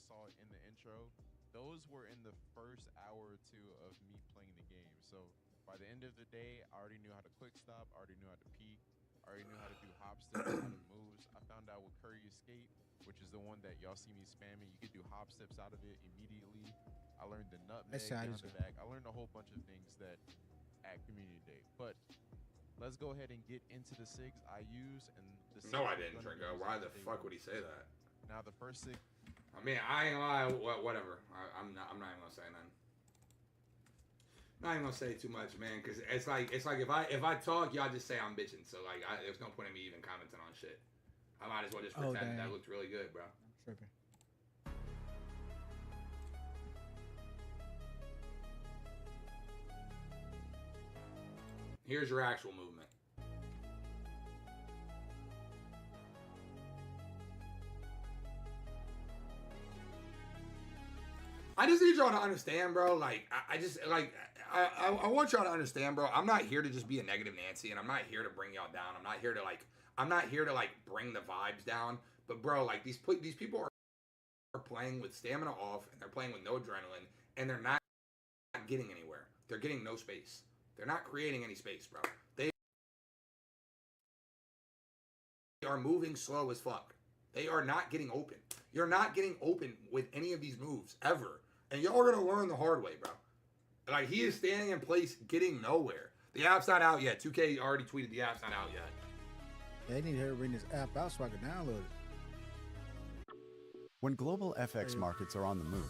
saw in the intro, those were in the first hour or two of me playing the game. So by the end of the day, I already knew how to quick stop, I already knew how to peek, I already knew how to do hop steps, a lot of moves. I found out with Curry Escape, which is the one that y'all see me spamming, you could do hop steps out of it immediately. I learned the nutmeg behind the back. I learned a whole bunch of things that at community day. But let's go ahead and get into the SIGs I use and the SIGs. No, I didn't, Tringo. Why the fuck would he say that? Now the first SIG. I mean, I ain't lie. Whatever. I'm not even gonna say nothing. Not even gonna say too much, man, because it's like if I talk, y'all just say I'm bitching. So like, there's no point in me even commenting on shit. I might as well just pretend that looked really good, bro. I'm tripping. Here's your actual movement. I just need y'all to understand, bro. Like, I want y'all to understand, bro. I'm not here to just be a negative Nancy, and I'm not here to bring y'all down. I'm not here to bring the vibes down. But bro, like these people are playing with stamina off, and they're playing with no adrenaline, and they're not getting anywhere. They're getting no space. They're not creating any space, bro. They are moving slow as fuck. They are not getting open. You're not getting open with any of these moves ever. And y'all are going to learn the hard way, bro. Like, he is standing in place getting nowhere. The app's not out yet. 2K already tweeted the app's not out yet. They need to bring this app out so I can download it. When global FX markets are on the move,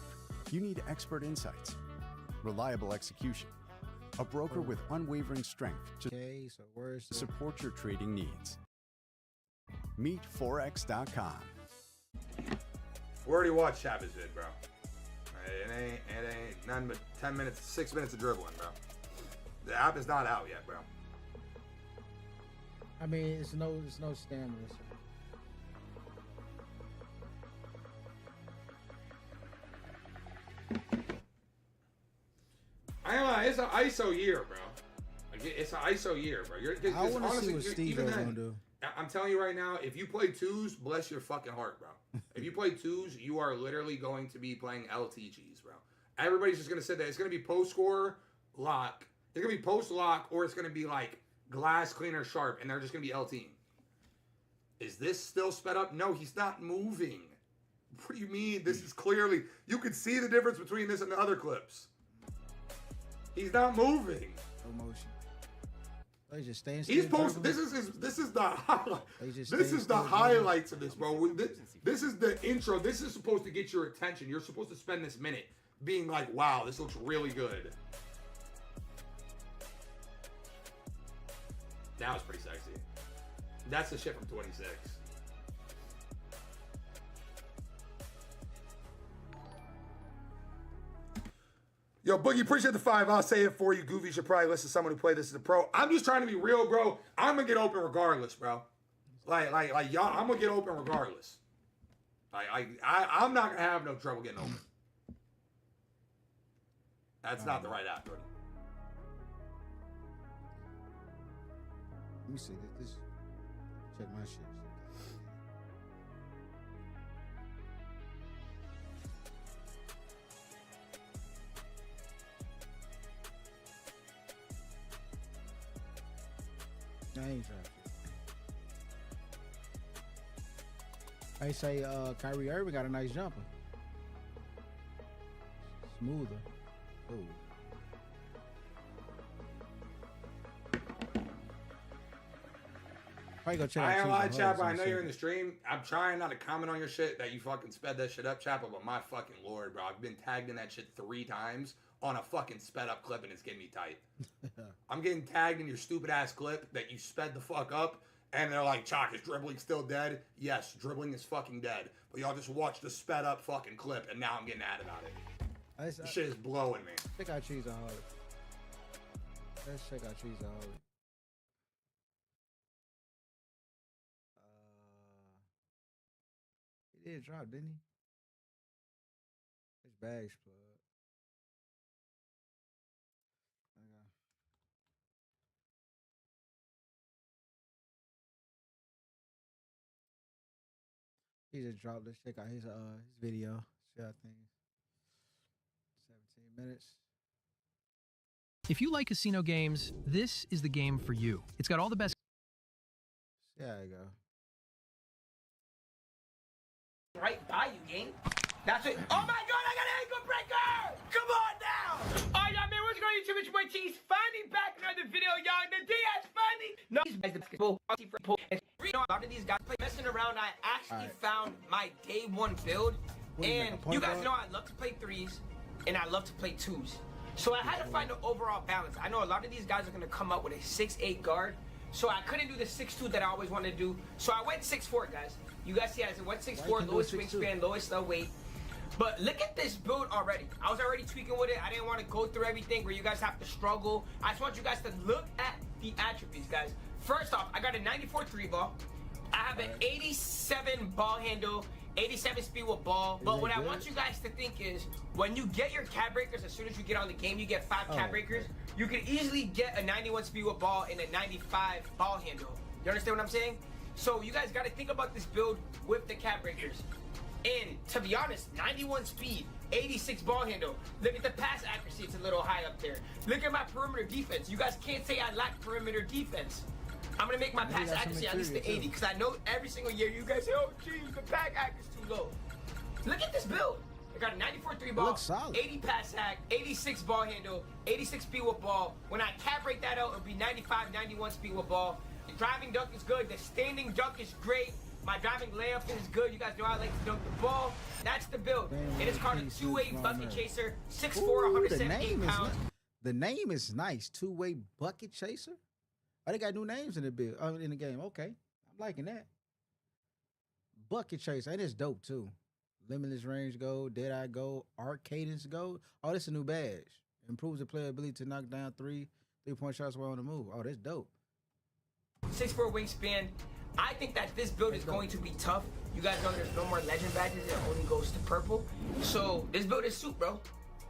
you need expert insights, reliable execution, a broker with unwavering strength to support your trading needs. Meet Forex.com. We already watched Chavis vid, bro. It ain't nothing but 10 minutes, 6 minutes of dribbling, bro. The app is not out yet, bro. I mean, it's no stamina. I ain't gonna lie, it's an ISO year, bro. Like, it's an ISO year, bro. I want to see what Steve's gonna do. I'm telling you right now, if you play twos, bless your fucking heart, bro. If you play twos, you are literally going to be playing LTGs, bro. Everybody's just going to say that. It's going to be post-score, lock. It's going to be post-lock, or it's going to be like glass cleaner sharp, and they're just going to be LTing. Is this still sped up? No, he's not moving. What do you mean? This is clearly... You can see the difference between this and the other clips. He's not moving. No motion. He's just staying. He's posted. This is the highlight. This is the highlights of this, bro. This is the intro. This is supposed to get your attention. You're supposed to spend this minute being like, "Wow, this looks really good." That was pretty sexy. That's the shit from 26. Yo, Boogie, appreciate the 5. I'll say it for you. Goofy should probably listen to someone who played this as a pro. I'm just trying to be real, bro. I'm going to get open regardless, bro. Like y'all, I'm going to get open regardless. I'm not going to have no trouble getting open. That's not the right app, buddy. Let me see. This check my shit. I ain't trying. I say Kyrie Irving got a nice jumper. Smoother. Ooh. I ain't gonna lie, Chapel. I know you're in the stream. I'm trying not to comment on your shit that you fucking sped that shit up, Chapel, but my fucking lord, bro. I've been tagged in that shit 3 times on a fucking sped up clip and it's getting me tight. I'm getting tagged in your stupid ass clip that you sped the fuck up and they're like, Chalk, is dribbling still dead? Yes, dribbling is fucking dead. But y'all just watched the sped up fucking clip and now I'm getting mad about it. This shit is blowing me. Check out Cheese on Holly. Let's check out Cheese on Holly. He did drop, didn't he? His bag's plugged. He just dropped. Let's check out his video. I think 17 minutes. If you like casino games, this is the game for you. It's got all the best. There you go. Right by you, game. That's it. Oh my god, I got an ankle breaker! Come on now! Alright, y'all, man, what's going on YouTube? It's your boy Cheese. Finally back with another video, y'all. The DS finally. No, these guys, the basketball. A lot of these guys play messing around. I actually found my day one build. And you guys know I love to play threes and I love to play twos. So I had to find the overall balance. I know a lot of these guys are going to come up with a 6'8 guard. So I couldn't do the 6'2 that I always wanted to do. So I went 6'4, guys. You guys see I went 6'4, lowest wingspan, lowest weight. But look at this build already. I was already tweaking with it. I didn't want to go through everything where you guys have to struggle. I just want you guys to look at the attributes, guys. First off, I got a 94 3 ball. I have an 87 ball handle, 87 speed with ball. But what I want you guys to think is, when you get your cap breakers, as soon as you get on the game, you get 5 cap breakers. You can easily get a 91 speed with ball and a 95 ball handle. You understand what I'm saying? So you guys got to think about this build with the cap breakers. And to be honest, 91 speed, 86 ball handle. Look at the pass accuracy, it's a little high up there. Look at my perimeter defense. You guys can't say I lack perimeter defense. I'm gonna make my pass accuracy at least to 80, because I know every single year you guys say, oh geez, the pass accuracy is too low. Look at this build. I got a 94 3 ball, 80 pass hack, 86 ball handle, 86 speed with ball. When I cap break that out, it'll be 95, 91 speed with ball. The driving dunk is good, the standing dunk is great. My driving layup is good. You guys know I like to dunk the ball. That's the build. It is called a two-way bucket chaser, 6'4", 178 pounds. The name is nice. Two-way bucket chaser. Oh, they got new names in the build. In the game. Okay, I'm liking that. Bucket chaser. And it's dope too. Limitless range gold, Deadeye gold, arc cadence gold. Oh, this is a new badge. Improves the player ability to knock down three-point shots while on the move. Oh, that's dope. 6'4" wingspan. I think that this build is going to be tough. You guys know there's no more legend badges. It only goes to purple. So this build is soup, bro.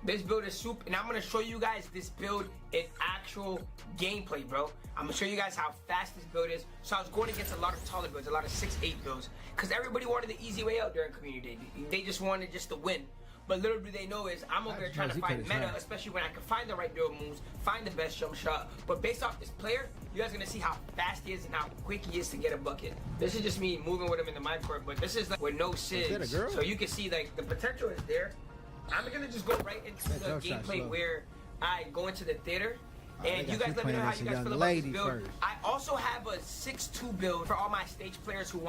This build is soup. And I'm going to show you guys this build in actual gameplay, bro. I'm going to show you guys how fast this build is. So I was going against a lot of taller builds, a lot of 6'8 builds. Because everybody wanted the easy way out during community day. They just wanted just to win. But little do they know is I'm over there trying to find meta, especially when I can find the right dribble moves, find the best jump shot. But based off this player, you guys are going to see how fast he is and how quick he is to get a bucket. This is just me moving with him in the mind court, but this is like with no sigs. So you can see like the potential is there. I'm going to just go right into the gameplay where I go into the theater. And you guys let me know how you guys feel about this build. I also have a 6'2 build for all my stage players who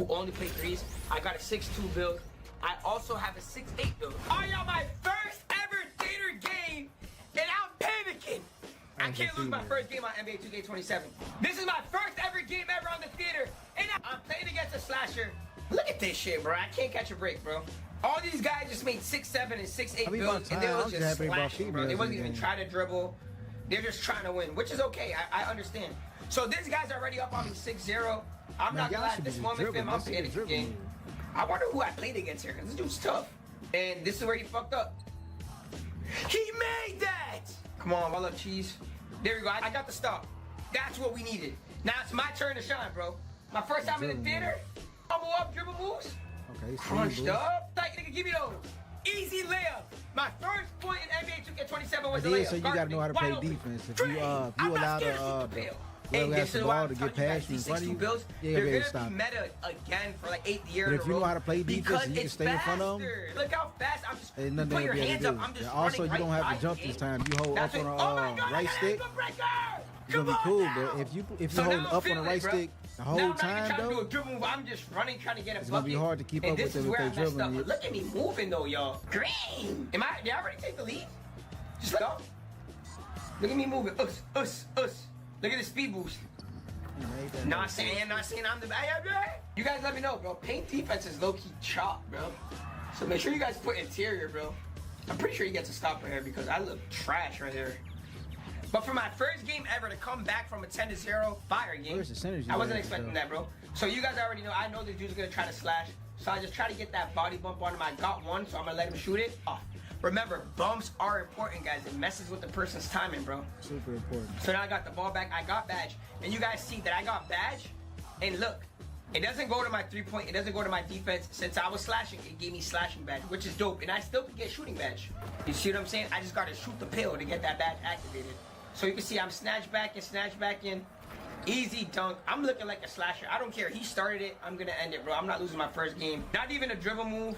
only play threes. I got a 6'2 build. I also have a 6'8 build. Are y'all my first ever theater game, and I'm panicking. I can't lose my first game on NBA 2K27. This is my first ever game ever on the theater, and I'm playing against a slasher. Look at this shit, bro. I can't catch a break, bro. All these guys just made 6'7 and 6'8 builds, and they was just slashing, bro. They wasn't even trying to dribble. They're just trying to win, which is okay. I understand. So this guy's already up on me 6-0. I'm not gonna lie at this moment, fam. I'm panicking game. I wonder who I played against here, because this dude's tough. And this is where he fucked up. He made that! Come on, I love cheese. There we go, I got the stop. That's what we needed. Now it's my turn to shine, bro. My first time in the theater. Bubble up, dribble moves. Okay, crunched up. Like, nigga, give me those. Easy layup. My first point in NBA 2K27 was a layup. So you gotta know how to play defense. If you allow the this is ball to get past you in front of you, they're gonna be meta again for like 8th year in a row. If you know how to play defense and you can stay in front of them, look how fast I'm just put your hands up. I'm just also, you don't have to jump this time. You hold up on a right stick. It's gonna be cool, but if you hold up on the right stick the whole time, though, I'm just running trying to get a bucket. It's gonna be hard to keep up with them if they dribbling you. Look at me moving though, y'all. Green. Did I already take the lead? Just go. Look at me moving. Us. Look at the speed boost. Not saying I'm the bad guy. You guys let me know, bro. Paint defense is low-key chop, bro. So make sure you guys put interior, bro. I'm pretty sure he gets a stop right here because I look trash right here. But for my first game ever to come back from a 10-0 fire game, I wasn't expecting that, bro. So you guys already know, I know this dude's gonna try to slash. So I just try to get that body bump on him. I got one, so I'm gonna let him shoot it off. Remember, bumps are important, guys. It messes with the person's timing, bro. Super important. So now I got the ball back. I got badge. And you guys see that I got badge. And look, It doesn't go to my 3-point. It doesn't go to my defense. Since I was slashing, it gave me slashing badge, which is dope. And I still can get shooting badge. You see what I'm saying? I just got to shoot the pill to get that badge activated. So you can see I'm snatch back in. Easy dunk. I'm looking like a slasher. I don't care. He started it. I'm going to end it, bro. I'm not losing my first game. Not even a dribble move.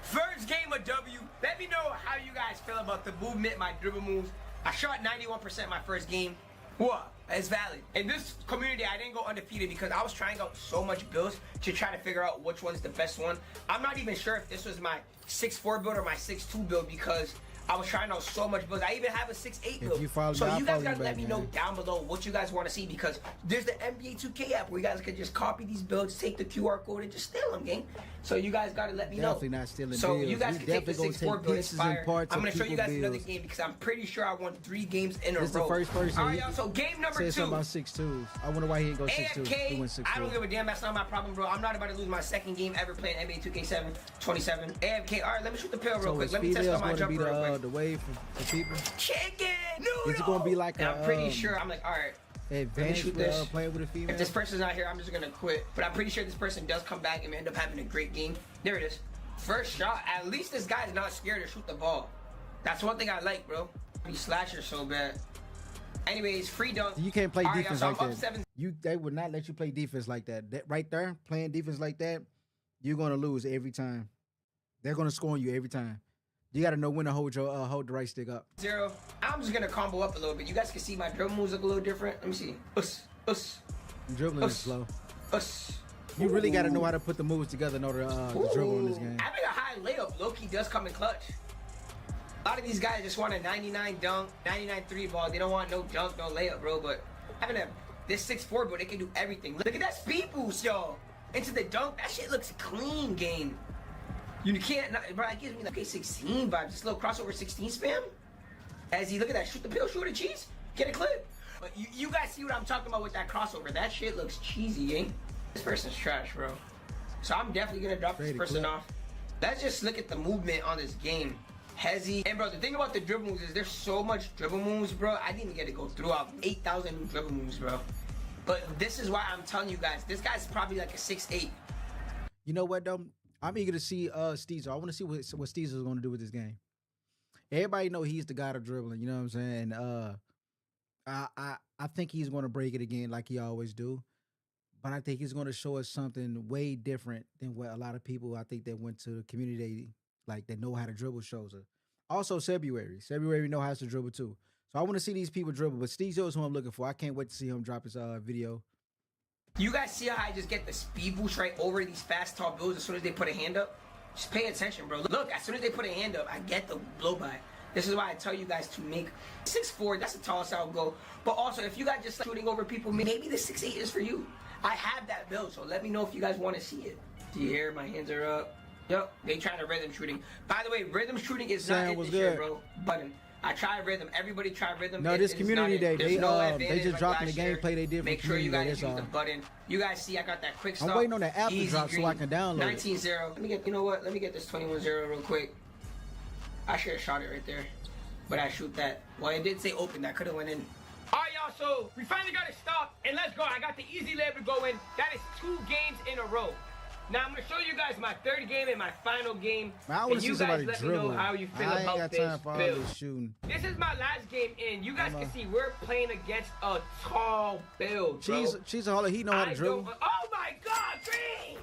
First game of W. Let me know how you guys feel about the movement, my dribble moves. I shot 91% my first game. What? It's valid. In this community, I didn't go undefeated because I was trying out so much builds to try to figure out which one's the best one. I'm not even sure if this was my 6'4" build or my 6'2" build because I was trying out so much builds. I even have a 6'8" build. So you guys gotta let me know down below what you guys want to see because there's the NBA 2K app where you guys can just copy these builds, take the QR code, and just steal them, gang. So you guys gotta let me know. Definitely not stealing so builds. you guys can take the 6'4" build. It's fire. I'm gonna show you guys another game because I'm pretty sure I won 3 games in a row. This is the first person. All right, y'all. So game number 2. Something about 6'2". I wonder why he didn't go 6'2". He went 6'2". I don't give a damn. That's not my problem, bro. I'm not about to lose my second game ever playing NBA 2K27. AFK. All right, let me shoot the pill real quick. Let me test on my jumper real quick. The way for people. Chicken noodle. Is it gonna be like I'm pretty sure. I'm like, all right. Advantage with playing with a female. If this person's not here, I'm just gonna quit. But I'm pretty sure this person does come back and we end up having a great game. There it is. First shot. At least this guy's not scared to shoot the ball. That's one thing I like, bro. He slasher so bad. Anyways, free dunk. You can't play defense like that. 7. They would not let you play defense like that. That right there, playing defense like that, you're gonna lose every time. They're gonna score on you every time. You gotta know when to hold the right stick up. 0. I'm just gonna combo up a little bit. You guys can see my dribble moves look a little different. Let me see. Dribbling is slow. Us. You really gotta know how to put the moves together in order to dribble in this game. Having a high layup, low-key does come in clutch. A lot of these guys just want a 99 dunk, 99 3 ball. They don't want no dunk, no layup, bro. But having this 6'4", bro, they can do everything. Look at that speed boost, y'all. Into the dunk, that shit looks clean, game. You can't, bro, it gives me like K16 vibes. This little crossover 16 spam. As he, look at that, shoot the pill, shoot a cheese, get a clip. But you guys see what I'm talking about with that crossover. That shit looks cheesy, gang. This person's trash, bro. So I'm definitely gonna drop this person off. Let's just look at the movement on this game. Hezzy. And bro, the thing about the dribble moves is there's so much dribble moves, bro. I didn't even get to go through 8,000 new dribble moves, bro. But this is why I'm telling you guys, this guy's probably like a 6'8". You know what though? I'm eager to see steezo. I want to see what steezo is going to do with this game. Everybody know he's the god of dribbling. You know what I'm saying? I think he's going to break it again like he always do. But I think he's going to show us something way different than what a lot of people I think that went to the community like that know how to dribble shows us. Also, February know how to dribble too. So I want to see these people dribble. But steezo is who I'm looking for. I can't wait to see him drop his video. You guys see how I just get the speed boost right over these fast, tall builds as soon as they put a hand up? Just pay attention, bro. Look, as soon as they put a hand up, I get the blow by. This is why I tell you guys to make 6'4", that's the tallest I'll go. But also, if you guys just like shooting over people, maybe the 6'8" is for you. I have that build, so let me know if you guys want to see it. Do you hear? My hands are up. Yep, they trying to rhythm shooting. By the way, rhythm shooting is not in this year, bro. Button. I try rhythm. Everybody try rhythm. No, this community day, they just dropping the gameplay they did. Make sure you guys use the button. You guys see, I got that quick start. I'm waiting on that app to drop so I can download 19-0. Let me get, you know what? Let me get this 21-0 real quick. I should have shot it right there, but I shoot that. Well, it did say open. That could have went in. All right, y'all. So we finally got it stopped, and let's go. I got the easy layup to go in. That is 2 games in a row. Now I'm gonna show you guys my 3rd game and my final game. I want to see somebody let dribble. Me know how you feel I ain't about got this time for all build. this shooting. This is my last game, and you guys can see we're playing against a tall build, bro. She's a holler. He know how to dribble. Oh my God, Green!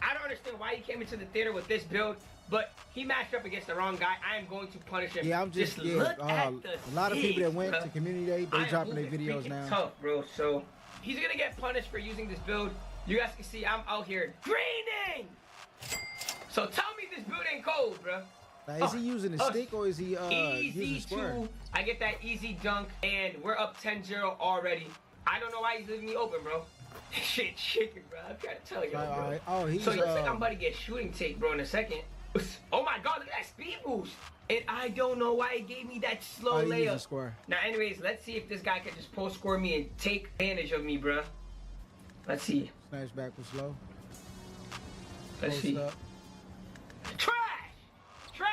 I don't understand why he came into the theater with this build, but he matched up against the wrong guy. I am going to punish him. Yeah, I'm just look at a lot of people that went to community day, they dropping their videos now. Tough, bro. So he's gonna get punished for using this build. You guys can see I'm out here greening. So tell me this build ain't cold, bro. Now, is he using a stick or is he using square? Easy 2. I get that easy dunk, and we're up 10-0 already. I don't know why he's leaving me open, bro. Shit shaking, bro. I'm trying to tell you, bro. Right. Oh, he's so it looks like I'm about to get shooting tape, bro, in a second. Oh my God, look at that speed boost. And I don't know why he gave me that slow layup. Square. Now, anyways, let's see if this guy can just post score me and take advantage of me, bro. Let's see. Snatch back was slow. Let's see. Up. Trash! Trash!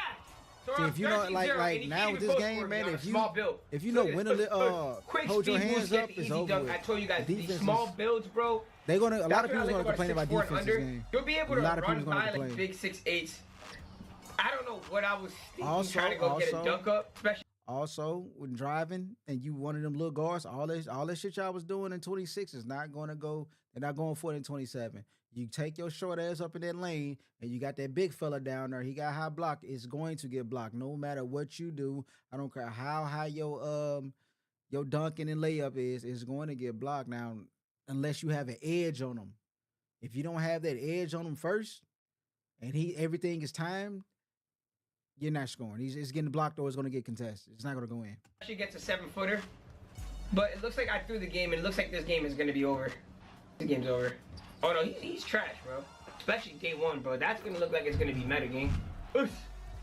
So around if you know, 13-0, like and he now can't with even this post game, for me man, on a if you small build. know Look at when this. to Quick hold your speed boost, hands get up, the it's easy over dunk. with. I told you guys, The these defense small is- builds, bro. They're gonna. A lot of That's people's what I gonna like complain about 6'4" and defense this game. You'll be able A to lot of run people's gonna by like complain. big 6'8". I don't know what I was thinking, Also- trying to go get a also- dunk up, especially. Also, when driving and you one of them little guards, all that shit y'all was doing in 26 is not gonna go. They're not going for it in 27. You take your short ass up in that lane, and you got that big fella down there. He got high block. It's going to get blocked no matter what you do. I don't care how high your dunking and layup is. It's going to get blocked now, unless you have an edge on him. If you don't have that edge on him first, and everything is timed, you're not scoring. It's getting blocked or it's going to get contested. It's not going to go in. Actually gets a 7-footer, but it looks like I threw the game, and it looks like this game is gonna be over. The game's over. Oh no, he's trash, bro. Especially day one, bro. That's gonna look like it's gonna be meta game. Oof.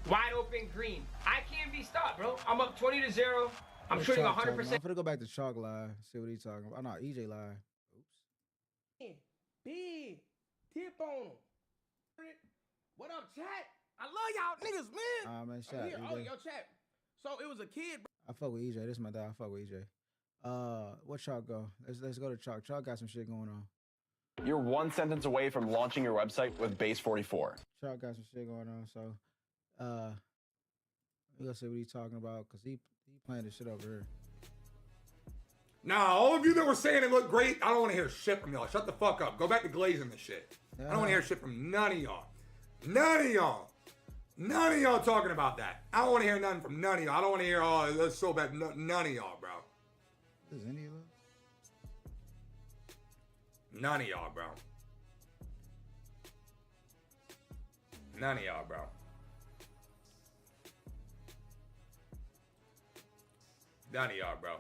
Wide open green. I can't be stopped, bro. I'm up 20-0. I'm shooting 100%. I'm gonna go back to Chalk live. See what he's talking about. Oh no, EJ live. Oops. Big tip on him. What up, chat? I love y'all niggas, man. Man, shout Here, out, oh, EJ. yo, chat. So it was a kid, bro. I fuck with EJ. This is my dad. I fuck with EJ. What Chalk go? Let's go to Chalk. Chalk got some shit going on. You're one sentence away from launching your website with Base 44. Chalk got some shit going on. So, we gonna see what he's talking about because he playing this shit over here. Nah, all of you that were saying it looked great, I don't want to hear shit from y'all. Shut the fuck up. Go back to glazing this shit. I don't want to hear shit from none of y'all. None of y'all. None of y'all talking about that. I don't want to hear nothing from none of y'all. I don't want to hear, oh, that's so bad. None of y'all, bro. Is any of those? None of y'all, bro. None of y'all, bro. None of y'all, bro.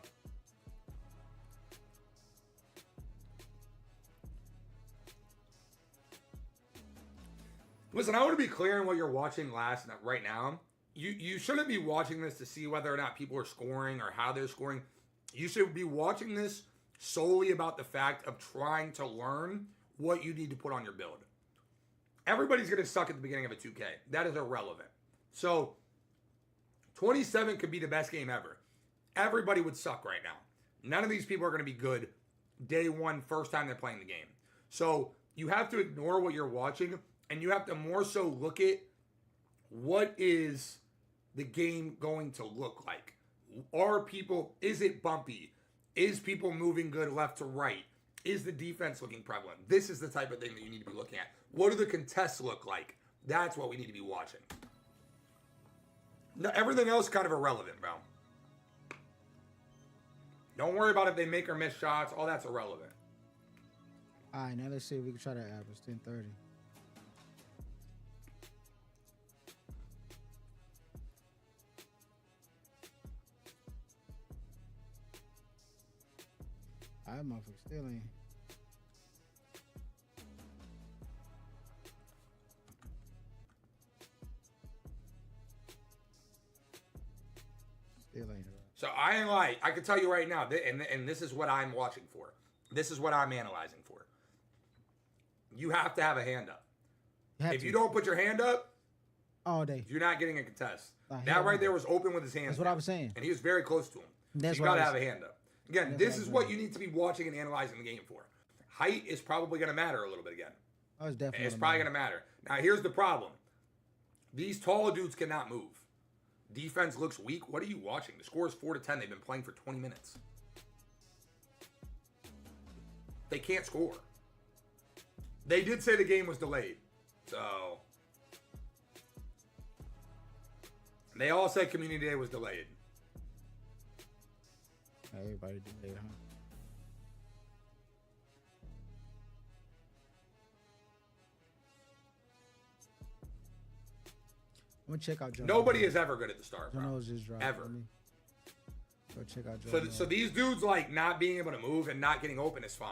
Listen, I want to be clear on what you're watching right now. You shouldn't be watching this to see whether or not people are scoring or how they're scoring. You should be watching this solely about the fact of trying to learn what you need to put on your build. Everybody's going to suck at the beginning of a 2K. That is irrelevant. So, 27 could be the best game ever. Everybody would suck right now. None of these people are going to be good day one, first time they're playing the game. So, you have to ignore what you're watching, and you have to more so look at what is the game going to look like. Is it bumpy? Is people moving good left to right? Is the defense looking prevalent? This is the type of thing that you need to be looking at. What do the contests look like? That's what we need to be watching. No, everything else is kind of irrelevant, bro. Don't worry about if they make or miss shots. All that's irrelevant. All right, now let's see if we can try that average 1030. I motherfucker still ain't. Still ain't right. So I ain't like, I can tell you right now, and this is what I'm watching for. This is what I'm analyzing for. You have to have a hand up. If you don't put your hand up, all day, you're not getting a contest. Nah, That right there was open with his hands. That's what I was saying. And he was very close to him. That's so you what got to I have was- a hand up. Again, That's this what I is was what saying. you need to be watching and analyzing the game for. Height is probably going to matter a little bit again. I was definitely. It's probably going to matter. Now, here's the problem. These taller dudes cannot move. Defense looks weak. What are you watching? The score is 4-10. They've been playing for 20 minutes. They can't score. They did say the game was delayed. So, they all said Community Day was delayed. Everybody did that, huh? I'm gonna check out Joe. Nobody is ever good at the start, Joe bro. knows just dropped. Ever. Let me go check out Joe. So these dudes, like, not being able to move and not getting open is fine.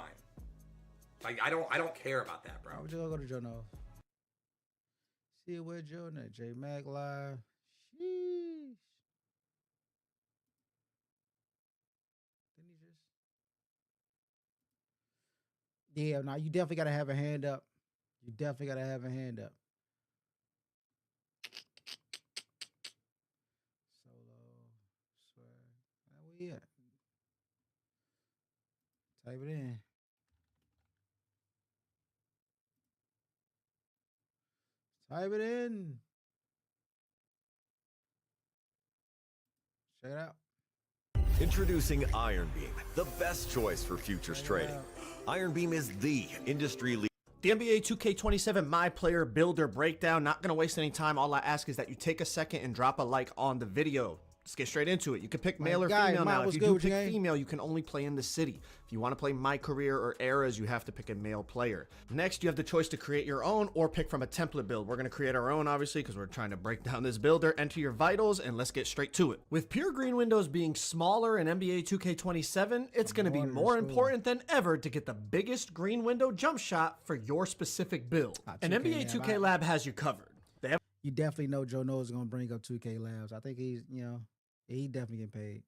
Like, I don't care about that, bro. I would just go to Joe knows. See where Joe and that J Mac live. Sheesh. Didn't he just? Yeah, no, you definitely gotta have a hand up. You definitely gotta have a hand up. Yeah. Type it in. Type it in. Check it out. Introducing Iron Beam, the best choice for futures trading. Iron Beam is the industry leader. The NBA 2K27 Myplayer builder breakdown. Not gonna waste any time. All I ask is that you take a second and drop a like on the video. Let's get straight into it. You can pick male or female now. If you do pick female, you can only play in the city. If you want to play My Career or Eras, you have to pick a male player. Next, you have the choice to create your own or pick from a template build. We're going to create our own, obviously, because we're trying to break down this builder. Enter your vitals, and let's get straight to it. With pure green windows being smaller in NBA 2K27, it's going to be more important than ever to get the biggest green window jump shot for your specific build. And NBA 2K Lab has you covered. You definitely know Joe Noah's going to bring up 2K Labs. I think he's, you know, he definitely get paid.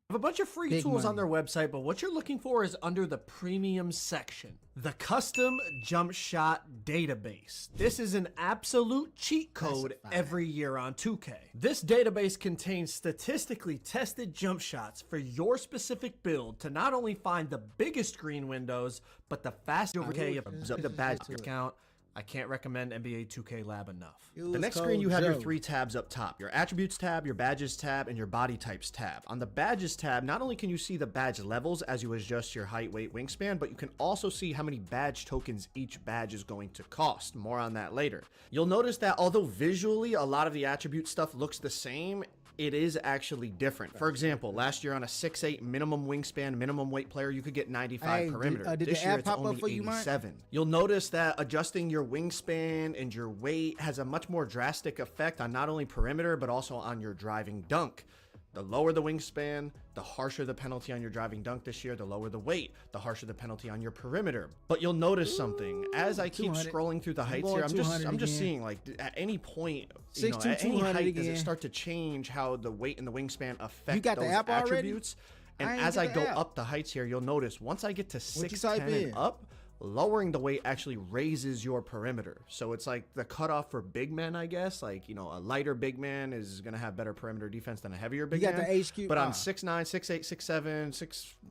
Have a bunch of free tools on their website, but what you're looking for is under the premium section. The custom jump shot database. This is an absolute cheat code every year on 2K. This database contains statistically tested jump shots for your specific build to not only find the biggest green windows, but the fastest the badge count. I can't recommend NBA 2K Lab enough. The next screen, you have your 3 tabs up top. Your attributes tab, your badges tab, and your body types tab. On the badges tab, not only can you see the badge levels as you adjust your height, weight, wingspan, but you can also see how many badge tokens each badge is going to cost. More on that later. You'll notice that although visually a lot of the attribute stuff looks the same, it is actually different. For example, last year on a 6'8" minimum wingspan, minimum weight player, you could get 95 perimeter. This year it's only 87. You'll notice that adjusting your wingspan and your weight has a much more drastic effect on not only perimeter, but also on your driving dunk. The lower the wingspan, the harsher the penalty on your driving dunk this year. The lower the weight, the harsher the penalty on your perimeter. But you'll notice something as I keep scrolling through the heights here. I'm just seeing, like, at any point, you know, at any height, does it start to change how the weight and the wingspan affect those attributes? And as I go up the heights here, you'll notice once I get to 6'10" and up, lowering the weight actually raises your perimeter. So it's like the cutoff for big men, I guess. Like, you know, a lighter big man is going to have better perimeter defense than a heavier big man. The HQ, but on 6'9", 6'8", 6'7",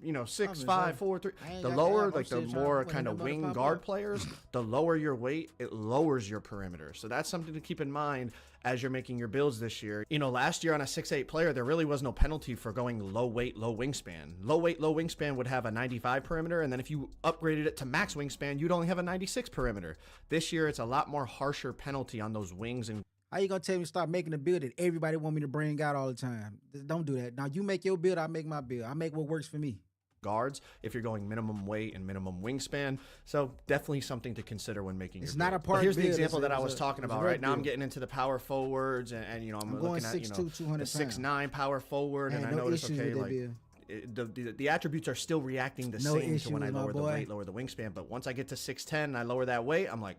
6'5", 4'3", the lower, like the more kind of wing guard players, the lower your weight, it lowers your perimeter. So that's something to keep in mind as you're making your builds this year. You know, last year on a 6'8" player, there really was no penalty for going low weight, low wingspan. Low weight, low wingspan would have a 95 perimeter, and then if you upgraded it to max wingspan, you'd only have a 96 perimeter. This year, it's a lot more harsher penalty on those wings. And how you gonna tell me to start making a build that everybody want me to bring out all the time? Don't do that. Now you make your build, I make my build. I make what works for me. Guards, if you're going minimum weight and minimum wingspan. So definitely something to consider when making your build. Not a part. Here's the example that I was talking about. Right now I'm getting into the power forwards, and you know, I'm looking at, you know, the 6'9" power forward, and I notice, okay, like the attributes are still reacting the same to when I lower the weight, lower the wingspan. But once I get to 6'10" and I lower that weight, I'm like,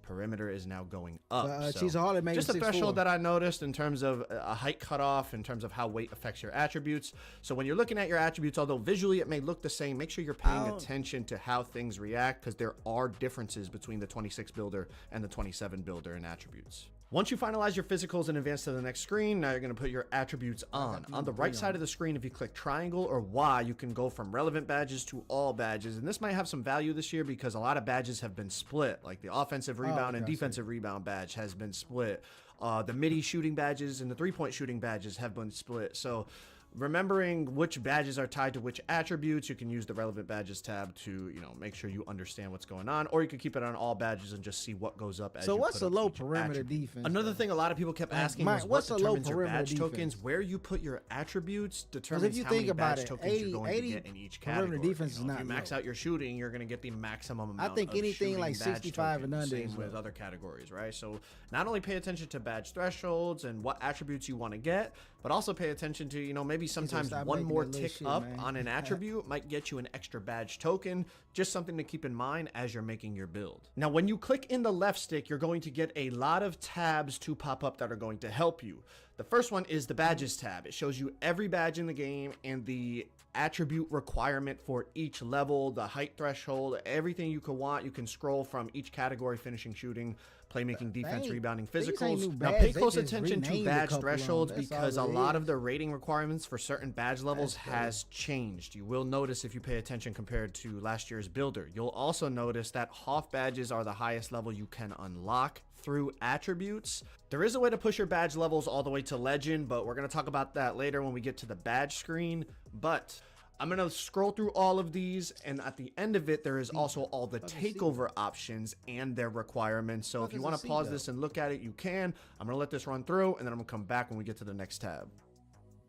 perimeter is now going up. So just a threshold that I noticed in terms of a height cutoff, in terms of how weight affects your attributes. So when you're looking at your attributes, although visually it may look the same, make sure you're paying attention to how things react, because there are differences between the 26 builder and the 27 builder in attributes. Once you finalize your physicals and advance to the next screen, now you're going to put your attributes on. On the right side of the screen, if you click triangle or Y, you can go from relevant badges to all badges. And this might have some value this year because a lot of badges have been split. Like the offensive rebound and defensive rebound badge has been split. The midi shooting badges and the three-point shooting badges have been split. So remembering which badges are tied to which attributes, you can use the relevant badges tab to, you know, make sure you understand what's going on, or you can keep it on all badges and just see what goes up as so you what's put a up low each perimeter attribute. defense? Another thing a lot of people kept asking was what's what a low determines your perimeter badge defense? tokens. Where you put your attributes determines if you how think many about badge it, tokens you're going to get in each category. Perimeter defense you know, is if you not max low. out your shooting, you're going to get the maximum amount. I think of anything like badge 65 and tokens. under is Same with low. other categories, right? So not only pay attention to badge thresholds and what attributes you want to get, but also pay attention to, you know, maybe sometimes one more tick up on an attribute might get you an extra badge token. Just something to keep in mind as you're making your build. Now, when you click in the left stick, you're going to get a lot of tabs to pop up that are going to help you. The first one is the badges tab. It shows you every badge in the game and the attribute requirement for each level, the height threshold, everything you could want. You can scroll from each category: finishing, shooting, playmaking, defense, ain't- rebounding, these ain't physicals. new Now badges, pay they close just attention to renamed a badge couple of 'em. thresholds That's because a all it lot of is. the rating requirements for certain badge levels That's has changed. You will notice if you pay attention compared to last year's builder. You'll also notice that HOF badges are the highest level you can unlock through attributes. There is a way to push your badge levels all the way to legend, but we're going to talk about that later when we get to the badge screen. But I'm going to scroll through all of these, and at the end of it, there is also all the takeover options and their requirements. So if you want to pause this and look at it, you can. I'm going to let this run through, and then I'm going to come back when we get to the next tab.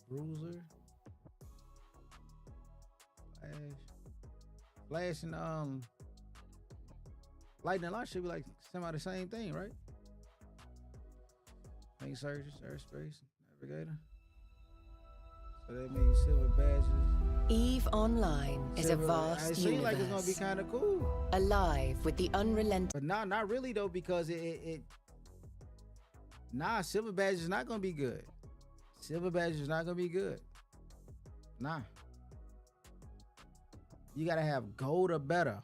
Bruiser. Flash and lightning light should be like semi the same thing, right? Main surges, airspace, navigator. So that means silver badges. EVE Online is a Silver- vast it seems like it's gonna be universe, kind of cool. alive with the unrelenting. But nah, not really though, because nah, silver badge is not gonna be good. Silver badge is not gonna be good. Nah. You gotta have gold or better.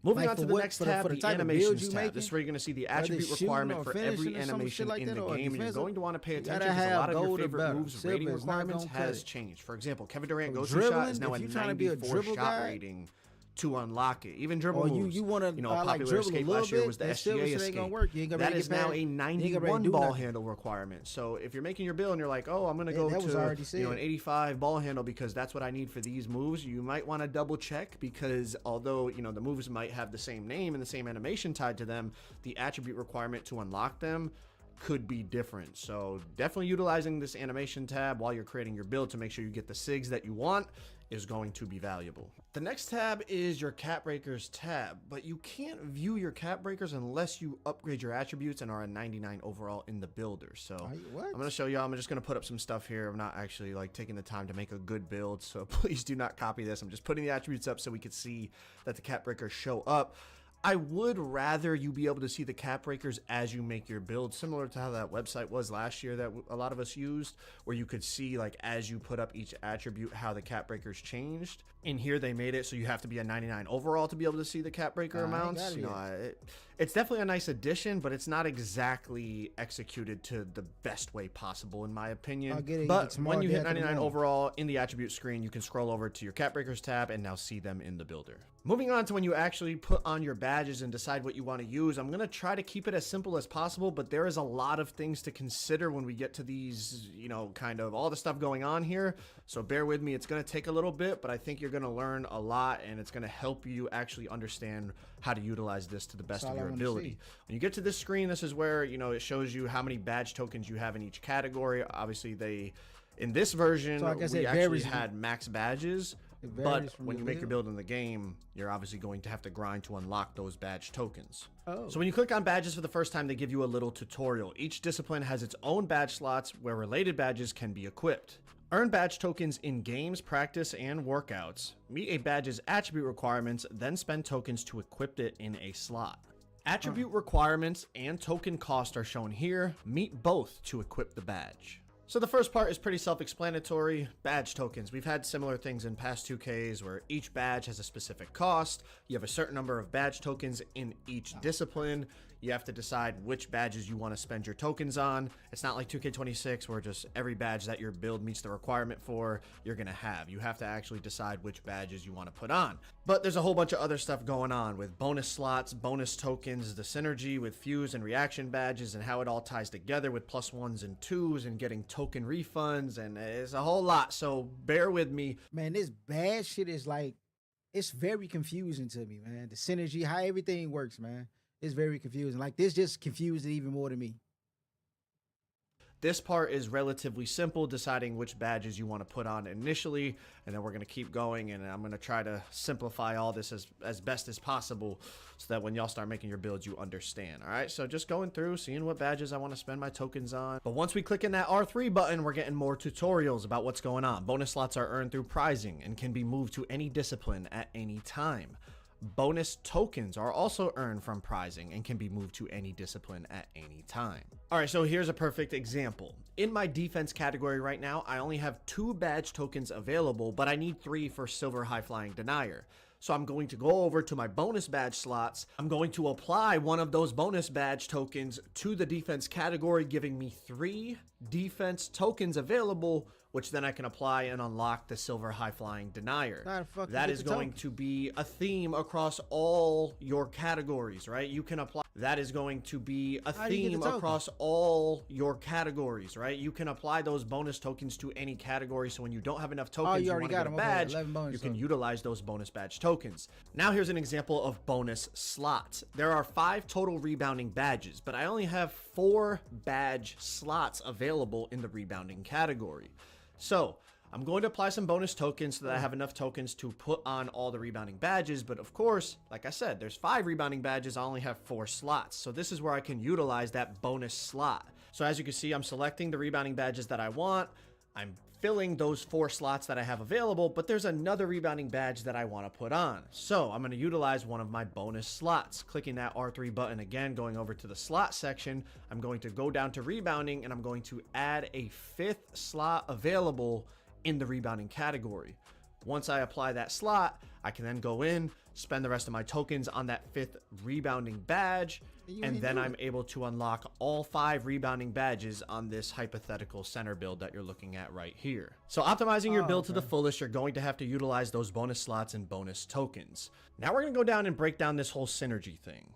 Moving Like on to for the what- next for the- tab, for the the type of build animations you tab. making, This is where you're going to see the whether attribute it's shooting requirement or for finishing every or some animation shit like in that, the or game, and you're defensive, going to want to pay you attention gotta because a have lot of your gold or favorite better. moves Silver rating is not requirements gonna cut has it. changed. For example, Kevin Durant So goes to shot dribbling, is now if a you trying to be a 94 dribble shot guy, rating to unlock it. Even dribble or moves. you want to You know, like popular dribble a escape little last year bit, was the that silver SGA shit ain't escape. gonna work. You ain't gonna That make is it now back. a You ain't gonna be able 91 to do ball nothing. handle requirement. So if you're making your build and you're like, oh, I'm going to Yeah, go that was to already an said. 85 ball handle because that's what I need for these moves, you might want to double check because although, you know, the moves might have the same name and the same animation tied to them, the attribute requirement to unlock them could be different. So definitely utilizing this animation tab while you're creating your build to make sure you get the SIGs that you want is going to be valuable. The next tab is your cap breakers tab, but you can't view your cap breakers unless you upgrade your attributes and are a 99 overall in the builder. So I'm going to show y'all. I'm just going to put up some stuff here. I'm not actually like taking the time to make a good build, so please do not copy this. I'm just putting the attributes up so we can see that the cap breakers show up. I would rather you be able to see the cap breakers as you make your build, similar to how that website was last year that a lot of us used, where you could see like as you put up each attribute how the cap breakers changed. In here they made it so you have to be a 99 overall to be able to see the cap breaker amounts. You know, it's definitely a nice addition, but it's not exactly executed to the best way possible in my opinion. But when you hit 99 overall in the attribute screen, you can scroll over to your cap breakers tab and now see them in the builder. Moving on to when you actually put on your badges and decide what you want to use, I'm going to try to keep it as simple as possible, but there is a lot of things to consider when we get to these, you know, kind of all the stuff going on here. So bear with me. It's going to take a little bit, but I think you're going to learn a lot and it's going to help you actually understand how to utilize this to the best of your ability. When you get to this screen, this is where, you know, it shows you how many badge tokens you have in each category. Obviously, in this version, we actually had max badges. But when you make your build in the game, you're obviously going to have to grind to unlock those badge tokens. So when you click on badges for the first time, they give you a little tutorial. Each discipline has its own badge slots where related badges can be equipped. Earn badge tokens in games, practice, and workouts. Meet a badge's attribute requirements, then spend tokens to equip it in a slot. Attribute requirements and token cost are shown here. Meet both to equip the badge. So the first part is pretty self-explanatory. Badge tokens. We've had similar things in past 2Ks where each badge has a specific cost. You have a certain number of badge tokens in each discipline. You have to decide which badges you want to spend your tokens on. It's not like 2K26 where just every badge that your build meets the requirement for, you're going to have. You have to actually decide which badges you want to put on. But there's a whole bunch of other stuff going on with bonus slots, bonus tokens, the synergy with fuse and reaction badges, and how it all ties together with +1s and 2s and getting token refunds, and it's a whole lot. So bear with me. Man, this bad shit is like, it's very confusing to me, man. The synergy, how everything works, man. It's very confusing. Like, this just confused it even more to me. This part is relatively simple, deciding which badges you want to put on initially, and then we're going to keep going, and I'm going to try to simplify all this as best as possible so that when y'all start making your builds, you understand. All right, so just going through, seeing what badges I want to spend my tokens on. But once we click in that R3 button, we're getting more tutorials about what's going on. Bonus slots are earned through prizing and can be moved to any discipline at any time. Bonus tokens are also earned from prizing and can be moved to any discipline at any time. All right, so here's a perfect example. In my defense category right now, I only have 2 badge tokens available, but I need 3 for silver high flying denier. So I'm going to go over to my bonus badge slots. I'm going to apply one of those bonus badge tokens to the defense category, giving me 3 defense tokens available, which then I can apply and unlock the silver high flying denier. That is going to be a theme across all your categories, right? You can apply. That is going to be a theme across all your categories, right? You can apply those bonus tokens to any category. So when you don't have enough tokens, you want to get a badge, you can utilize those bonus badge tokens. Now here's an example of bonus slots. There are 5 total rebounding badges, but I only have 4 badge slots available in the rebounding category. So I'm going to apply some bonus tokens so that I have enough tokens to put on all the rebounding badges. But of course, like I said, there's 5 rebounding badges. I only have 4 slots. So this is where I can utilize that bonus slot. So as you can see, I'm selecting the rebounding badges that I want. I'm filling those 4 slots that I have available, but there's another rebounding badge that I want to put on. So I'm going to utilize one of my bonus slots. Clicking that R3 button again, going over to the slot section, I'm going to go down to rebounding and I'm going to add a 5th slot available in the rebounding category. Once I apply that slot, I can then go in, spend the rest of my tokens on that 5th rebounding badge, and then I'm able to unlock all 5 rebounding badges on this hypothetical center build that you're looking at right here. So optimizing your build to the fullest, you're going to have to utilize those bonus slots and bonus tokens. Now we're going to go down and break down this whole synergy thing.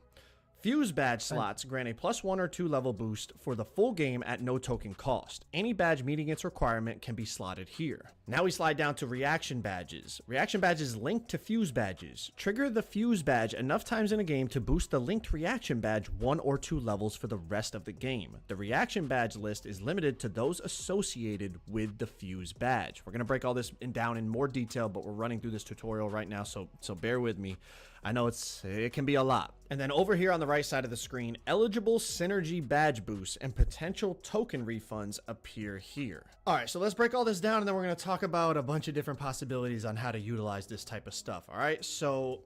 Fuse badge slots grant a +1 or 2 level boost for the full game at no token cost. Any badge meeting its requirement can be slotted here. Now we slide down to reaction badges. Reaction badges link to fuse badges. Trigger the fuse badge enough times in a game to boost the linked reaction badge 1 or 2 levels for the rest of the game. The reaction badge list is limited to those associated with the fuse badge. We're going to break all this down in more detail, but we're running through this tutorial right now, so bear with me. I know it can be a lot. And then over here on the right side of the screen, eligible synergy badge boosts and potential token refunds appear here. All right, so let's break all this down and then we're going to talk about a bunch of different possibilities on how to utilize this type of stuff. All right, so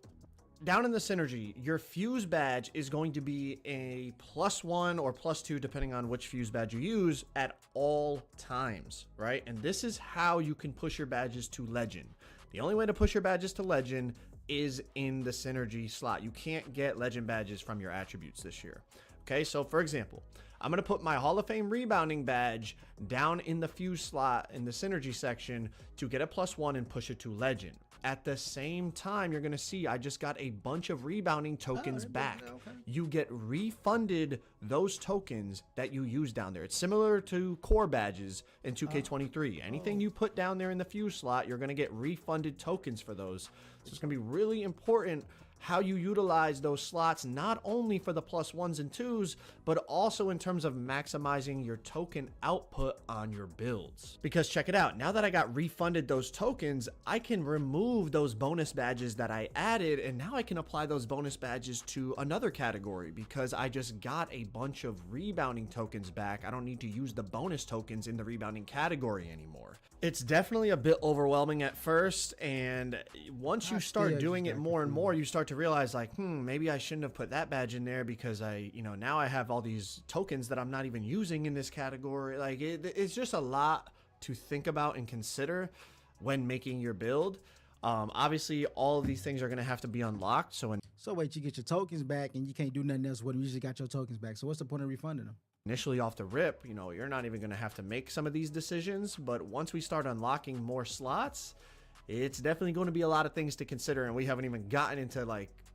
down in the synergy, your fuse badge is going to be a +1 or +2 depending on which fuse badge you use at all times, right? And this is how you can push your badges to legend. The only way to push your badges to legend is in the synergy slot. You can't get legend badges from your attributes this year. Okay, so for example, I'm going to put my Hall of Fame rebounding badge down in the fuse slot in the synergy section to get a +1 and push it to legend. At the same time, you're going to see I just got a bunch of rebounding tokens back. You get refunded those tokens that you use down there. It's similar to core badges in 2K23. Anything you put down there in the fuse slot, you're going to get refunded tokens for those. So it's going to be really important how you utilize those slots, not only for the +1s and 2s, but also in terms of maximizing your token output on your builds. Because check it out, now that I got refunded those tokens, I can remove those bonus badges that I added, and now I can apply those bonus badges to another category because I just got a bunch of rebounding tokens back. I don't need to use the bonus tokens in the rebounding category anymore. It's definitely a bit overwhelming at first, and once you start doing it more and more, you start to realize like, maybe I shouldn't have put that badge in there because now I have all these tokens that I'm not even using in this category. Like it's just a lot to think about and consider when making your build. Obviously all of these things are going to have to be unlocked. So wait, you get your tokens back and you can't do nothing else with them. You just got your tokens back. So what's the point of refunding them? Initially off the rip, you're not even going to have to make some of these decisions, but once we start unlocking more slots, it's definitely going to be a lot of things to consider, and we haven't even gotten into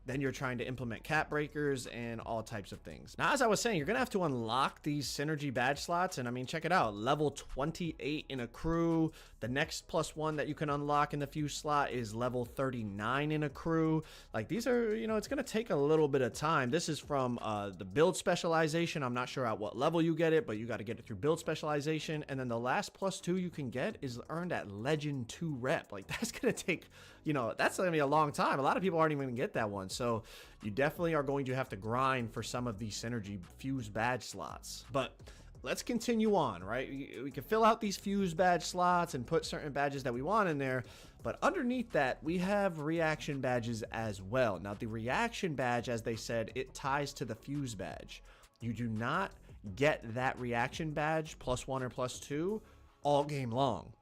then you're trying to implement cap breakers and all types of things. Now, as I was saying, you're going to have to unlock these synergy badge slots. And I mean, check it out. Level 28 in a crew. The next +1 that you can unlock in the fuse slot is level 39 in a crew. Like these are, it's going to take a little bit of time. This is from the build specialization. I'm not sure at what level you get it, but you got to get it through build specialization. And then the last +2 you can get is earned at Legend 2 rep. Like that's going to take, that's going to be a long time. A lot of people aren't even going to get that one. So you definitely are going to have to grind for some of these synergy fuse badge slots. But let's continue on, right? We can fill out these fuse badge slots and put certain badges that we want in there. But underneath that, we have reaction badges as well. Now, the reaction badge, as they said, it ties to the fuse badge. You do not get that reaction badge +1 or +2 all game long.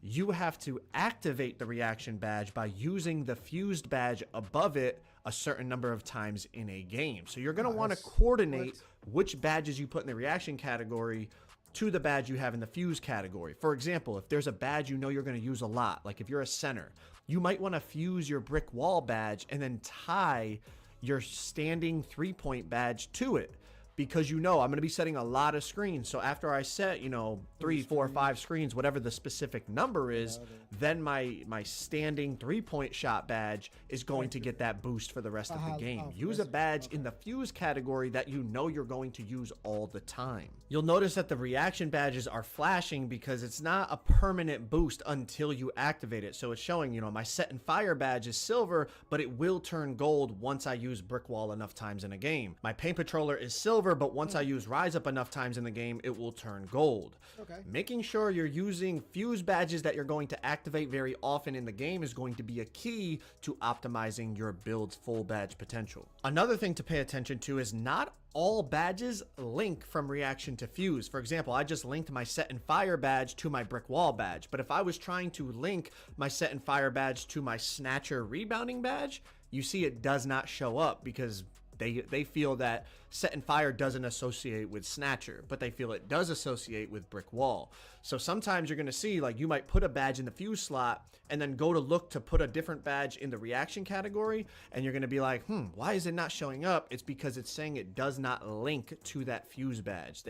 you have to activate the reaction badge by using the fused badge above it a certain number of times in a game. So you're going to want to coordinate which badges you put in the reaction category to the badge you have in the fuse category. For example, if there's a badge you know you're going to use a lot, like if you're a center, you might want to fuse your brick wall badge and then tie your standing 3-point badge to it, because you know I'm going to be setting a lot of screens. So after I set, you know, 3, 4, 5 screens, whatever the specific number is, then my standing 3-point shot badge is going to get that boost for the rest of the game. Use a badge in the fuse category that you know you're going to use all the time. You'll notice that the reaction badges are flashing because it's not a permanent boost until you activate it. So it's showing, you know, my set and fire badge is silver, but it will turn gold once I use brick wall enough times in a game. My paint patroller is silver, but once I use rise up enough times in the game, it will turn gold. Making sure you're using fuse badges that you're going to activate very often in the game is going to be a key to optimizing your build's full badge potential. Another thing to pay attention to is not all badges link from reaction to fuse. For example, I just linked my set and fire badge to my brick wall badge, but if I was trying to link my set and fire badge to my snatcher rebounding badge, you see it does not show up because they feel that set and fire doesn't associate with snatcher, but they feel it does associate with brick wall. So sometimes you're going to see, like, you might put a badge in the fuse slot and then go to look to put a different badge in the reaction category, and you're going to be like, why is it not showing up? It's because it's saying it does not link to that fuse badge.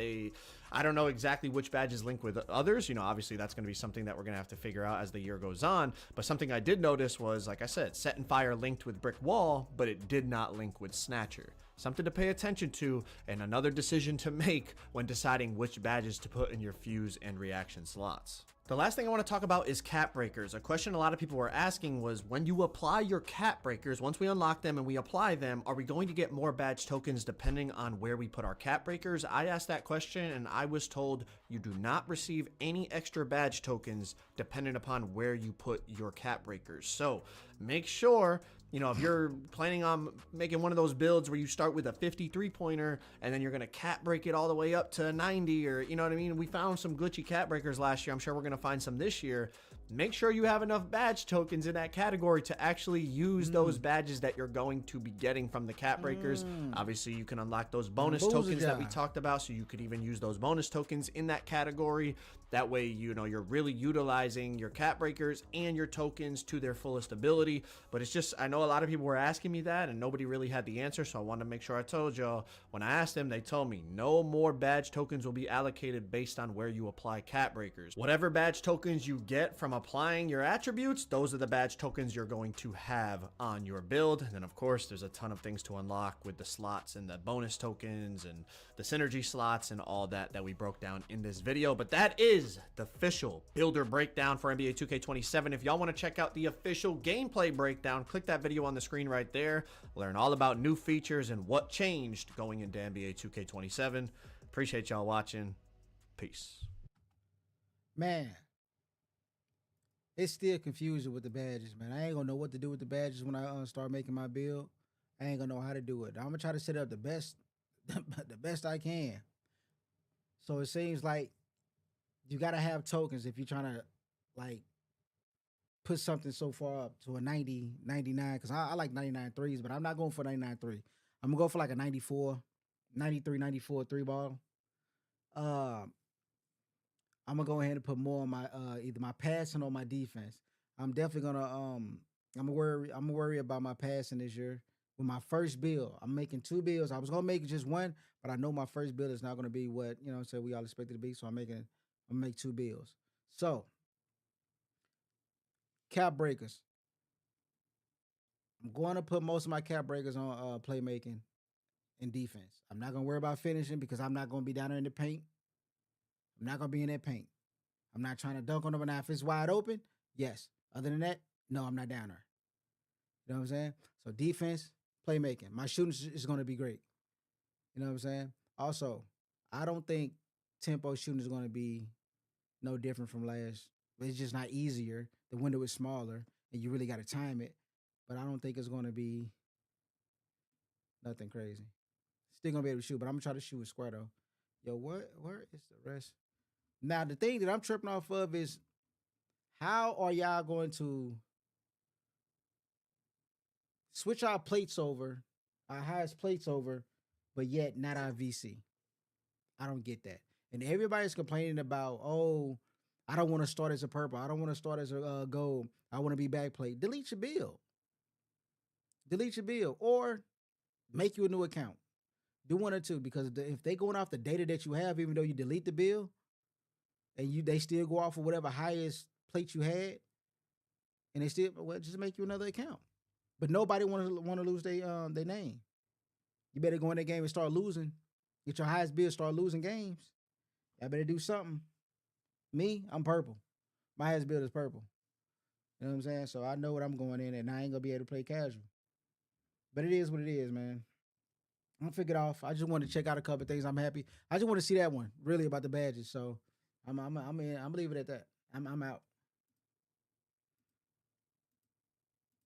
I don't know exactly which badges link with others. You know, obviously that's going to be something that we're going to have to figure out as the year goes on. But something I did notice was, like I said, set and fire linked with brick wall, but it did not link with snatcher. Something to pay attention to, and another decision to make when deciding which badges to put in your fuse and reaction slots. The last thing I want to talk about is cap breakers. A question a lot of people were asking was, when you apply your cap breakers, once we unlock them and we apply them, are we going to get more badge tokens depending on where we put our cap breakers? I asked that question and I was told you do not receive any extra badge tokens depending upon where you put your cap breakers. So make sure, you know, if you're planning on making one of those builds where you start with a 53 pointer and then you're going to cap break it all the way up to 90, or, you know what I mean? We found some glitchy cap breakers last year. I'm sure we're going to find some this year. Make sure you have enough badge tokens in that category to actually use those badges that you're going to be getting from the cap breakers. Obviously, you can unlock those bonus tokens that we talked about, so you could even use those bonus tokens in that category. That way, you know, you're really utilizing your cap breakers and your tokens to their fullest ability. But it's just, I know a lot of people were asking me that and nobody really had the answer, so I wanted to make sure I told y'all. When I asked them, they told me no more badge tokens will be allocated based on where you apply cap breakers. Whatever badge tokens you get from applying your attributes, those are the badge tokens you're going to have on your build. And then of course, there's a ton of things to unlock with the slots and the bonus tokens and the synergy slots and all that we broke down in this video. But that is the official builder breakdown for NBA 2K27. If y'all want to check out the official gameplay breakdown, click that video on the screen right there. Learn all about new features and what changed going into NBA 2K27. Appreciate y'all watching. Peace. Man, it's still confusing with the badges, man. I ain't gonna know what to do with the badges when I start making my build. I ain't gonna know how to do it. I'm gonna try to set up the best I can. So it seems like you gotta have tokens if you're trying to, like, put something so far up to a 90, 99, because I like 99 threes, but I'm not going for 99 3. I'm gonna go for like a 94, 93, 94 3 ball. I'm gonna go ahead and put more on my either my passing or my defense. I'm definitely gonna I'm gonna worry about my passing this year with my first build. I'm making 2 builds. I was gonna make just one, but I know my first build is not gonna be what, you know, so we all expect it to be. So I'm gonna make 2 builds. So cap breakers. I'm going to put most of my cap breakers on playmaking and defense. I'm not gonna worry about finishing because I'm not gonna be down there in the paint. I'm not going to be in that paint. I'm not trying to dunk on them. Now, if it's wide open, yes. Other than that, no, I'm not down there. You know what I'm saying? So defense, playmaking. My shooting is going to be great. You know what I'm saying? Also, I don't think tempo shooting is going to be no different from last. It's just not easier. The window is smaller, and you really got to time it. But I don't think it's going to be nothing crazy. Still going to be able to shoot, but I'm going to try to shoot with square, though. Yo, where is the rest? Now, the thing that I'm tripping off of is How are y'all going to switch our plates over, our highest plates over, but yet not our VC? I don't get that. And everybody's complaining about, oh, I don't want to start as a purple. I don't want to start as a gold. I want to be back plate. Delete your build. Delete your build or make you a new account. Do one or two, because if they going off the data that you have, even though you delete the build, and they still go off of whatever highest plate you had, and they still, well, just make you another account. But nobody want to lose their name. You better go in that game and start losing. Get your highest build, start losing games. I better do something. Me, I'm purple. My highest build is purple. You know what I'm saying? So I know what I'm going in, and I ain't gonna be able to play casual. But it is what it is, man. I'm gonna figure it off. I just want to check out a couple of things. I'm happy. I just want to see that one, really, about the badges. So I'm leave it at that. I'm out.